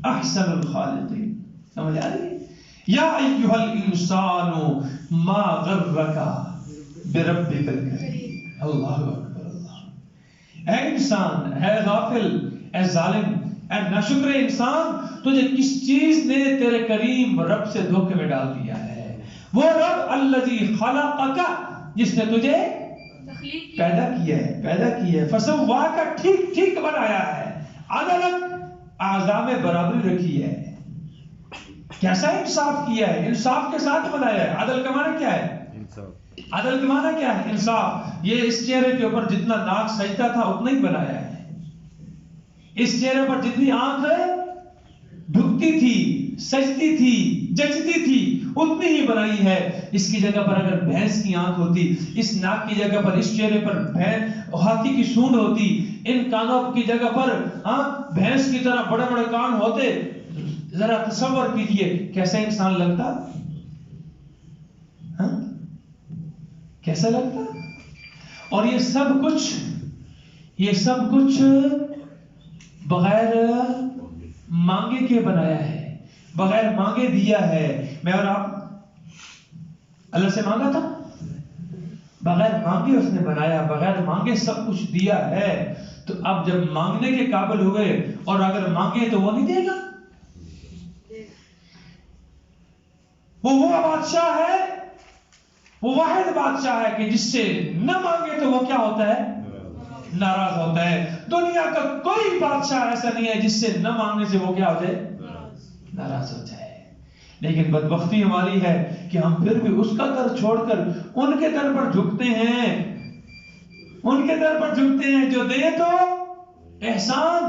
احسن الخالقین. سمجھ آ رہی ہے؟ یا ایھا الانسان ما غرک بربک الکریم. اللہ اکبر اللہ. اے انسان، اے غافل، اے ظالم، اے ناشکر انسان، تجھے کس چیز نے تیرے کریم رب سے دھوکے میں ڈال دیا ہے؟ وہ رب الذی خلقک، جس نے تجھے پیدا کیا ہے، فسواک، ٹھیک ٹھیک بنایا ہے، عدلک، اعضاء میں برابری رکھی ہے. کیسا انصاف کیا ہے؟ انصاف کے ساتھ بنایا ہے. عدل کا معنی کیا ہے؟ عدل کا معنی کیا ہے؟ انصاف. یہ اس چہرے کے اوپر جتنا ناک سجدہ تھا اتنا ہی بنایا ہے. اس چہرے پر جتنی آنکھ جھکتی تھی، سجتی تھی، جچتی تھی، اتنی ہی بنائی ہے. اس کی جگہ پر اگر بھینس کی آنکھ ہوتی، اس ناک کی جگہ پر، اس چہرے پر ہاتھی کی سونڈ ہوتی، ان کانوں کی جگہ پر بھینس کی طرح بڑے بڑے کان ہوتے، ذرا تصور کیجئے کیسا انسان لگتا؟ کیسا لگتا؟ اور یہ سب کچھ بغیر مانگے کے بنایا ہے، بغیر مانگے دیا ہے. میں اور آپ اللہ سے مانگا تھا؟ بغیر مانگے اس نے بنایا، بغیر مانگے سب کچھ دیا ہے. تو اب جب مانگنے کے قابل ہوئے اور اگر مانگے تو وہ نہیں دے گا. وہ بادشاہ ہے، وہ واحد بادشاہ ہے کہ جس سے نہ مانگے تو وہ کیا ہوتا ہے؟ ناراض ہوتا ہے. دنیا کا کوئی بادشاہ ایسا نہیں ہے جس سے نہ مانگنے سے وہ کیا ہو جائے؟ ناراض ہو جائے. لیکن بدبختی ہماری ہے کہ ہم پھر بھی اس کا در چھوڑ کر ان کے در پر جھکتے ہیں، ان کے در پر جھکتے ہیں جو دے تو احسان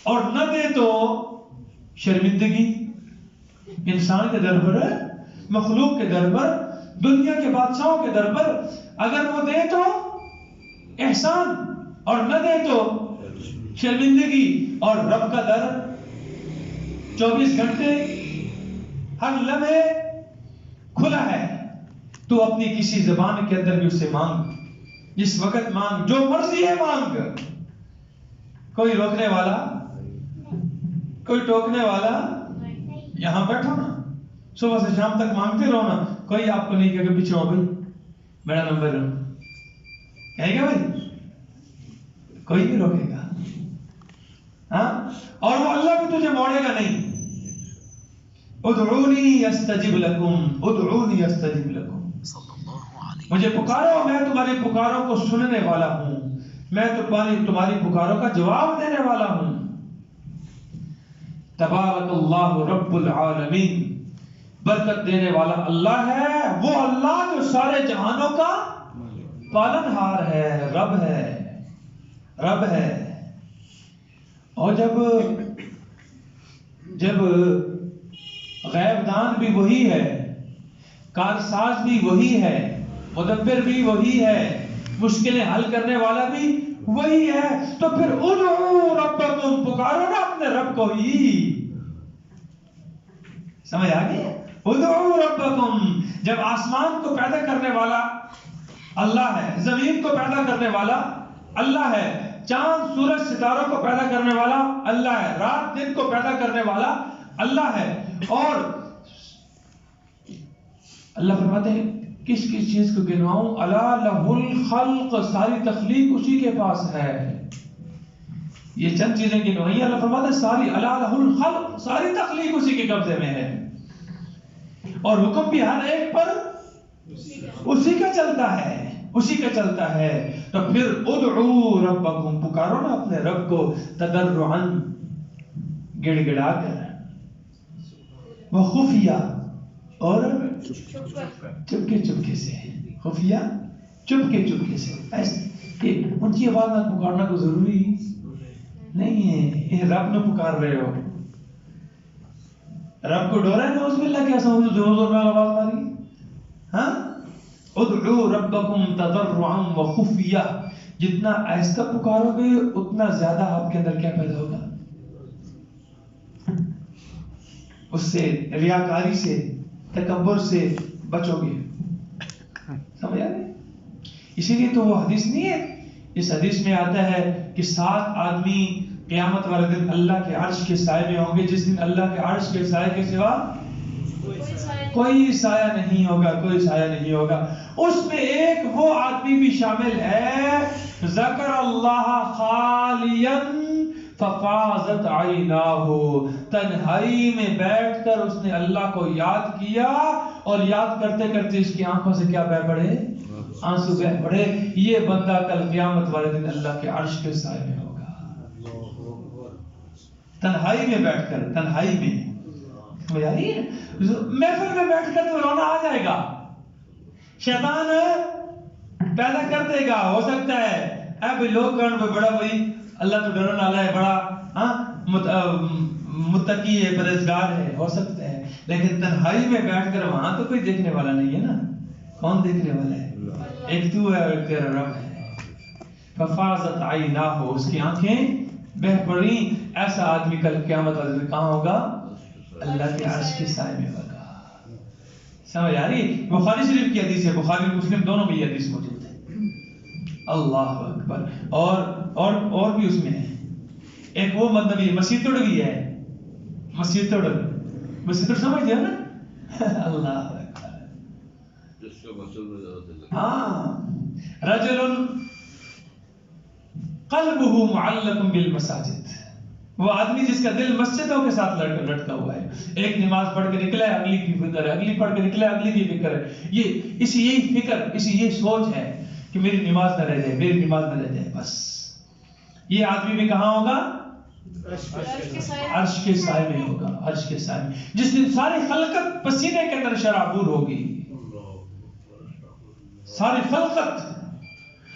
اور نہ دے تو شرمندگی. انسان کے در پر، مخلوق کے در پر، دنیا کے بادشاہوں کے در پر اگر وہ دے تو احسان اور نہ دے تو شرمندگی. اور رب کا در 24 گھنٹے ہر لمحے کھلا ہے. تو اپنی کسی زبان کے اندر بھی اسے مانگ، جس وقت مانگ، جو مرضی ہے مانگ. کوئی روکنے والا، کوئی ٹوکنے والا؟ یہاں بیٹھو نا، صبح سے شام تک مانگتے رہو نا، کوئی آپ کو نہیں کہے کہ پیچھے ہو بھائی میرا نمبر ہے، کہے گا بھائی؟ کوئی نہیں روکے گا. اور وہ اللہ بھی تجھے موڑے گا نہیں. ادعونی استجب لکم، ادعونی استجب لکم. مجھے پکارو، میں تمہاری پکاروں کو سننے والا ہوں، میں تمہاری پکاروں کا جواب دینے والا ہوں. تبارک اللہ رب العالمین، برکت دینے والا اللہ ہے، وہ اللہ جو سارے جہانوں کا پالنہار ہے، رب ہے، رب ہے. اور جب غیب دان بھی وہی ہے، کارساز بھی وہی ہے، مدبر بھی وہی ہے، مشکلیں حل کرنے والا بھی وہی ہے، تو پھر ادعو ربکم، پکارو نا اپنے رب کو ہی. سمجھ آ گئی؟ ادعو ربکم. جب آسمان کو پیدا کرنے والا اللہ ہے، زمین کو پیدا کرنے والا اللہ ہے، چاند سورج ستاروں کو پیدا کرنے والا اللہ ہے، رات دن کو پیدا کرنے والا اللہ ہے. اور اللہ فرماتے ہیں کس چیز کو گنواؤں؟ الا لہ الخلق، ساری تخلیق اسی کے پاس ہے. یہ چند چیزیں گنوائی، اللہ فرماتے ہیں ساری، الا لہ الخلق، ساری تخلیق اسی کے قبضے میں ہے. اور حکم بھی ہر ایک پر اسی کا چلتا ہے، اسی کا چلتا ہے. تو پھر ادعو ربکم، پکارو نا اپنے رب کو، تضرعا، گڑ گڑا کر، وخفیہ، اور چپکے چپکے سے. خفیہ، چپکے چپکے سے. ایسے ان کی آواز نہ پکارنا کو ضروری نہیں ہے. یہ رب نہ پکار رہے ہو، رب کو ڈورا ہے نوز باللہ کیسا ہو زور زور میں آواز ماری. ادعو ربکم تضرعا وخفیہ. جتنا آہستہ پکارو گے اتنا زیادہ آپ کے اندر کیا پیدا ہوگا؟ اس سے، ریاکاری سے، تکبر سے بچو گے. سمجھ آ رہی؟ اسی لیے تو وہ حدیث نہیں ہے، اس حدیث میں آتا ہے کہ 7 آدمی قیامت والے دن اللہ کے عرش کے سائے میں ہوں گے، جس دن اللہ کے عرش کے سائے کے سوا کوئی سایہ نہیں ہوگا، کوئی سایہ نہیں ہوگا۔ اس میں ایک وہ آدمی بھی شامل ہے، ذکر اللہ خالیا ففاضت عیناہ، تنہائی میں بیٹھ کر اس نے اللہ کو یاد کیا، اور یاد کرتے کرتے اس کی آنکھوں سے کیا بہہ پڑے؟ آنسو بہہ پڑے۔ یہ بندہ کل قیامت والے دن اللہ کے عرش کے سائے میں ہوگا، تنہائی میں بیٹھ کر، تنہائی میں۔ محفل میں بیٹھ کر تو رونا آ جائے گا، شیطان پیدا کر دے گا، ہو سکتا ہے اے بھائی لوگ کہن بڑا بھائی اللہ تو ڈرن والا ہے، بڑا متقی ہے، پرہیزگار ہے، ہو سکتا ہے، لیکن تنہائی میں بیٹھ کر وہاں تو کوئی دیکھنے والا نہیں ہے نا۔ کون دیکھنے والا ہے؟ ایک تو ہے اور ایک تیرا رب ہے۔ ففاضت عیناہ، اس کی آنکھیں بہہ پڑی۔ ایسا آدمی کل قیامت والے دن کہاں ہوگا؟ اللہ کے عرش کے سائے میں ہوگا۔ سمجھ آ رہی؟ بخاری شریف کی حدیث ہے، بخاری اور مسلم دونوں میں یہ حدیث موجود ہے۔ اللہ اکبر۔ اور بھی اس میں ہے ایک وہ نبی مسیطڑ بھی ہے، مسیطڑ سمجھتے ہو نا؟ اللہ اکبر۔ ہاں، رجل قلبہ معلق بالمساجد، وہ آدمی جس کا دل مسجدوں کے ساتھ لٹکا ہوا ہے۔ ایک نماز پڑھ کے نکلا ہے، اگلی کی فکر ہے، اگلی پڑھ کے نکلا ہے، اگلی کی فکر ہے۔ یہی فکر، یہی سوچ ہے کہ میری نماز نہ رہ جائے، میری نماز نہ رہ جائے، بس۔ یہ آدمی بھی کہاں ہوگا؟ عرش کے سائے میں ہوگا، عرش کے سائے میں، جس دن ساری خلقت پسینے کے اندر شرابور ہوگی، ساری خلقت،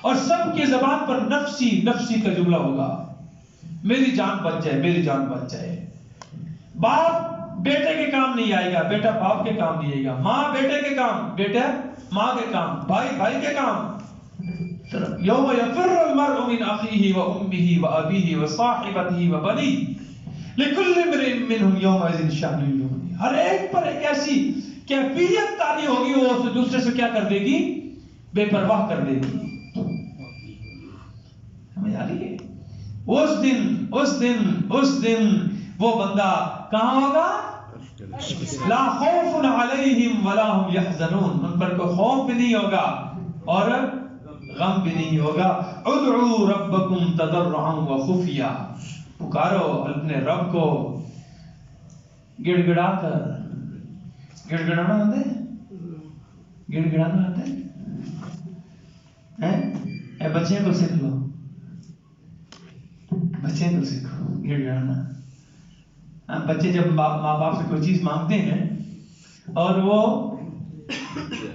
اور سب کی زبان پر نفسی نفسی کا جملہ ہوگا، میری جان بچ جائے، میری جان بچ جائے۔ باپ بیٹے کے کام نہیں آئے گا، بیٹا باپ کے کام نہیں آئے گا، ماں بیٹے کے کام، بیٹا ماں کے کام، بھائی بھائی کے کام۔ یوم یفر المرء من اخیہ وامہ وابیہ وصاحبتہ وبنیہ لکل امرئ منہم یومئذ شأن یغنیہ۔ ہر ایک پر ایک ایسی کیفیت طاری ہوگی، وہ اسے دوسرے سے کیا کر دے گی؟ بے پرواہ کر دے گی۔ سمجھ آ رہی ہے؟ اس دن وہ بندہ کہاں ہوگا؟ لا خوف علیہم ولا هم یحزنون، ان پر کوئی خوف بھی نہیں ہوگا اور غم بھی نہیں ہوگا۔ ادعوا ربکم تضرعا وخفیا، پکارو اپنے رب کو گڑ گڑا کر۔ گڑ گڑانا آتا ہے؟ گڑ گڑانا آتا ہے؟ اے بچے کو سیکھ لو، بچے کو سیکھو گڑ گڑانا۔ بچے جب ماں باپ سے کوئی چیز مانگتے ہیں اور وہ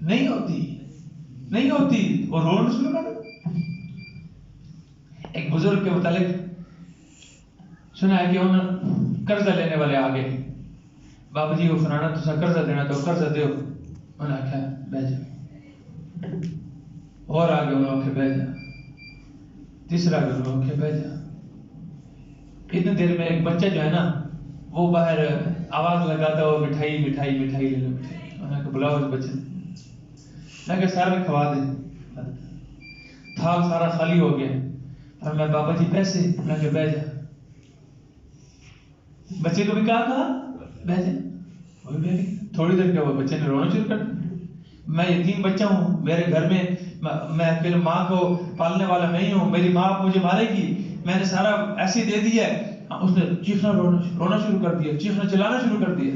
نہیں ہوتی اور رونا شروع کر دیتے۔ ایک بزرگ کے متعلق سنا ہے کہ انہوں قرضہ لینے والے آگے، بابا جی وہ فلانا تسا قرضہ دینا تو قرضہ دیو، انہوں نے آخیا بہ جا، اور آگے انہوں نے آخیا بہ جا، تیسرا آگے انہوں نے آخیا بہ جا۔ اتنی دیر میں ایک بچہ جو ہے نا وہ باہر آواز لگاتا ہو مٹھائی مٹھائی مٹھائی لے لو، مٹھائی۔ انہوں نے کہا بلاؤ اس بچے، میں کہا سارے کھوا دیں، تھال سارا خالی ہو گیا، اور میں بابا جی پیسے، میں کہا بہ جا۔ بچے کو بھی کہا بہ جا، وہ بھی بہ گیا۔ تھوڑی دیر کے وہ بچے نے رونا شروع کر دیا۔ میں یتیم بچہ ہوں، میرے گھر میں میں پھر ماں کو پالنے والا نہیں ہوں، میری ماں مجھے مارے گی، میں نے سارا ایسے دے دیا ہے۔ اس نے چیخنا رونا شروع کر دیا، چیخنا چلانا شروع کر دیا۔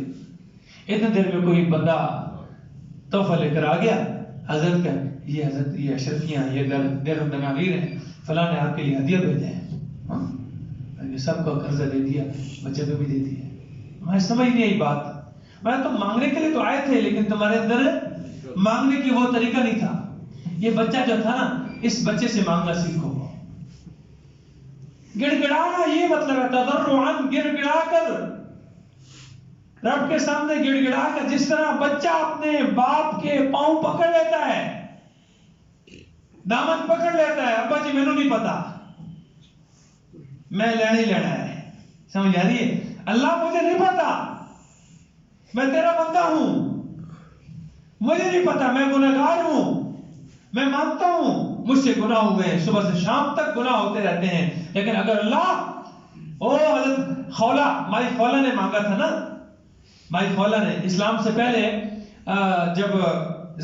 اتنے دیر میں کوئی بندہ تحفہ لے کر آ گیا، حضرت کا یہ حضرت یہ اشرفیاں یہ درہم دنانیر ہیں، فلاں نے آپ کے لیے ہدیہ بھیجا ہے، سب کو قرضہ دے دیا، بچے کو بھی دے دیا۔ میں سمجھ نہیں آئی بات، میں تو مانگنے کے لیے تو آئے تھے لیکن تمہارے اندر مانگنے کی وہ طریقہ نہیں تھا۔ یہ بچہ جو تھا نا، اس بچے سے مانگنا سیکھو۔ گڑ گڑانا یہ مطلب ہے تضرعاً، گڑ گڑا کر رب کے سامنے گڑ گڑا کر، جس طرح بچہ اپنے باپ کے پاؤں پکڑ لیتا ہے، دامن پکڑ لیتا ہے، ابا جی میں نہیں پتا، میں لینا ہی لینا ہے۔ سمجھ آ رہی ہے؟ اللہ مجھے نہیں پتا، میں تیرا بندہ ہوں، مجھے نہیں پتا، میں گنہگار ہوں، میں مانتا ہوں مجھ سے گناہ ہوئے ہیں، صبح سے شام تک گناہ ہوتے رہتے ہیں، لیکن اگر اللہ او حضرت خولا، مائی خولا نے مانگا تھا نا، مائی خولا نے اسلام سے پہلے جب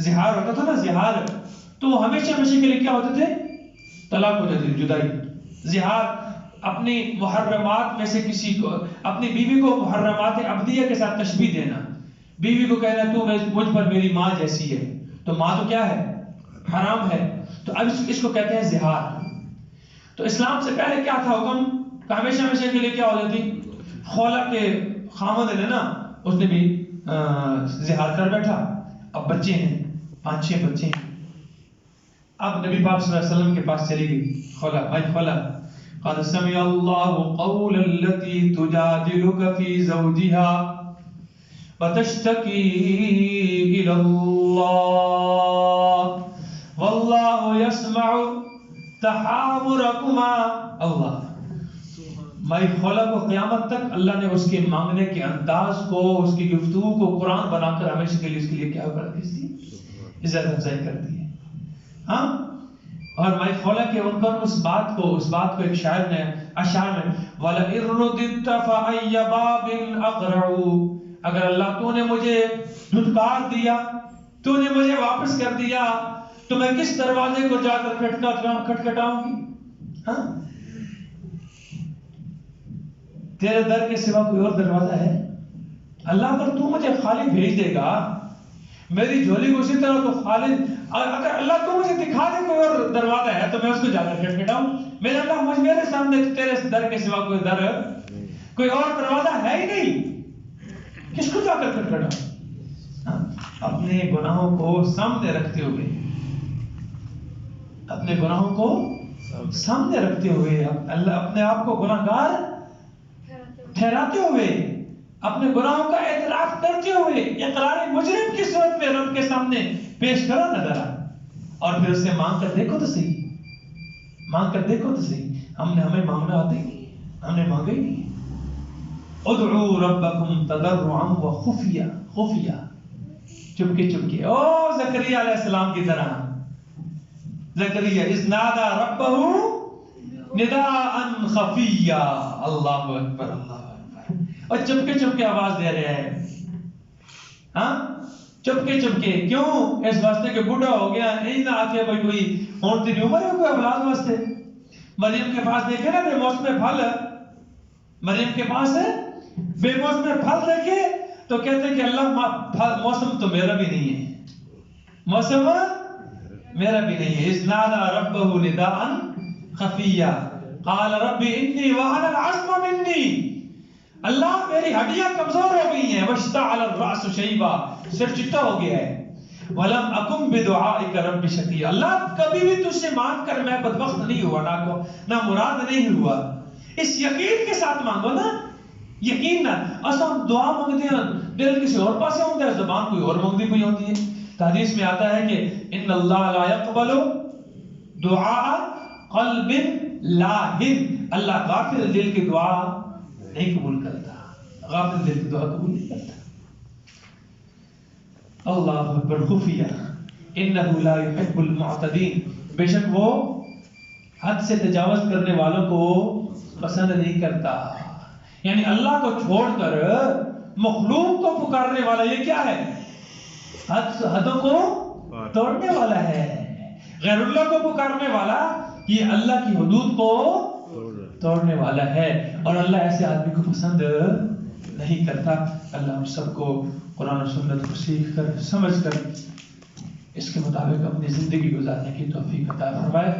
زہار ہوتا تھا نا، زہار تو ہمیشہ ہمیشہ کے لیے کیا ہوتے تھے؟ طلاق ہو جاتی، جدائی. زہار اپنی محرمات میں سے کسی کو، اپنی بیوی کو محرمات عبدیہ کے ساتھ تشبیہ دینا، بیوی کو کہنا تو مجھ پر میری ماں جیسی ہے، تو ماں تو کیا ہے؟ حرام ہے. تو اب اس کو کہتے ہیں زہار. تو اسلام سے پہلے کیا تھا حکم کہ ہمیشہ ہمیشہ کے لیے کیا ہو جاتی؟ خولا کے خامد ہے نا، اس نے بھی زہار کر بیٹھا. اب بچے ہیں، 5-6 بچے ہیں. اب نبی پاک صلی اللہ علیہ وسلم کے پاس چلی گئی خولا، بھائی خولا، قد سمع اللہ قول التي تجادلك في زوجها وتشتكي الى الله والله يسمع تحاوركما. اللہ مائی خولا کو قیامت تک اللہ نے اس کے مانگنے کے انداز کو، اس کی گفتگو کو قرآن بنا کر ہمیشہ کے لیے اس کے لیے کیا کر دی؟ عزت افزائی کر دی ہے. ہاں، اور مائی خولا کے ان پر اس بات کو ایک شاعر نے اشعار میں وَلَئِن رُدِدتَّ فَأَيَّ بَابٍ أَقْرَعُ، اگر اللہ تو نے مجھے دھتکار دیا، تو نے مجھے واپس کر دیا، تو میں کس دروازے کو جا کر کھٹکھٹاؤں گی؟ ہاں، تیرے در کے سوا کوئی اور دروازہ ہے؟ اللہ اگر تو مجھے خالی بھیج دے گا میری جھولی کو اسی طرح، تو خالی اگر اللہ تو مجھے دکھا دے کوئی اور دروازہ ہے تو میں اس کو جا کر کھٹکھٹاؤں. میرے اللہ میرے سامنے تیرے در کے سوا کوئی در، کوئی اور دروازہ ہے ہی نہیں، کس کو جا کر کھٹکھٹاؤں؟ اپنے گناہوں کو سامنے رکھتے ہوئے، اپنے گناہوں کو سامنے رکھتے ہوئے، اللہ اپنے آپ کو گناہگار ٹھہراتے ہوئے، اپنے گناہوں کا اعتراف کرتے ہوئے، اقرار مجرم کی صورت میں رب کے سامنے پیش کرو نظر آ، اور پھر اس سے مانگ کر دیکھو تو صحیح، مانگ کر دیکھو تو صحیح. ہمیں مانگنا آتا ہی نہیں، ہم نے مانگا ہی نہیں. ادعوا ربکم تضرعا وخفیا، خفیہ، چپکے چپکے، او زکریا علیہ السلام کی طرح. زکریا اذ نادى ربه نداء خفیا، اللہ اکبر اللہ اکبر، اور چپکے چپکے آواز دے رہے ہیں. ہاں، چپکے چپکے کیوں؟ اس واسطے کہ بوڑھا ہو گیا، نہیں نہ آتے بھائی کوئی ہوتی نہیں عمر ہے کوئی اولاد واسطے. مریم کے پاس دیکھے نا بے موسم پھل، مریم کے پاس ہے بے موسم پھل دیکھے تو کہتے ہیں کہ اللہ موسم تو میرا بھی نہیں ہے، موسم میرا بھی نہیں ہے. اذ نادى ربه نداء خفیا قال رب انی وهن العظم منی، اللہ میری ہڈیاں کمزور ہو گئی ہیں، واشتعل الراس شیبا، سر چٹا ہو گیا ہے، ولم اکن بدعائک رب شقیا، اللہ کبھی بھی تجھ سے مانگ کر میں بدبخت نہیں ہوا، نہ مراد نہیں ہوا. اس یقین کے ساتھ مانگو نا، یقین نہ اصلا دعا مانگتے ہیں دل کسی اور پاس ہوتا ہے، زبان کوئی اور مانگتی کوئی ہوتی ہے. حدیث میں آتا ہے کہ ان اللہ لا يقبل دعاء قلب لاہن، اللہ غافل دل کی دعا نہیں قبول کرتا، غافل دل کی دعا قبول نہیں کرتا. اللہ اکبر. خفیہ انہ لا يحب المعتدین، بے شک وہ حد سے تجاوز کرنے والوں کو پسند نہیں کرتا. یعنی اللہ کو چھوڑ کر مخلوق کو پکارنے والا یہ کیا ہے؟ حدوں کو توڑنے والا ہے. غیر اللہ کو پکارنے والا یہ اللہ کی حدود کو توڑنے والا ہے، اور اللہ ایسے آدمی کو پسند نہیں کرتا. اللہ ہم سب کو قرآن و سنت کو سیکھ کر سمجھ کر اس کے مطابق اپنی زندگی گزارنے کی توفیق عطا فرمائے.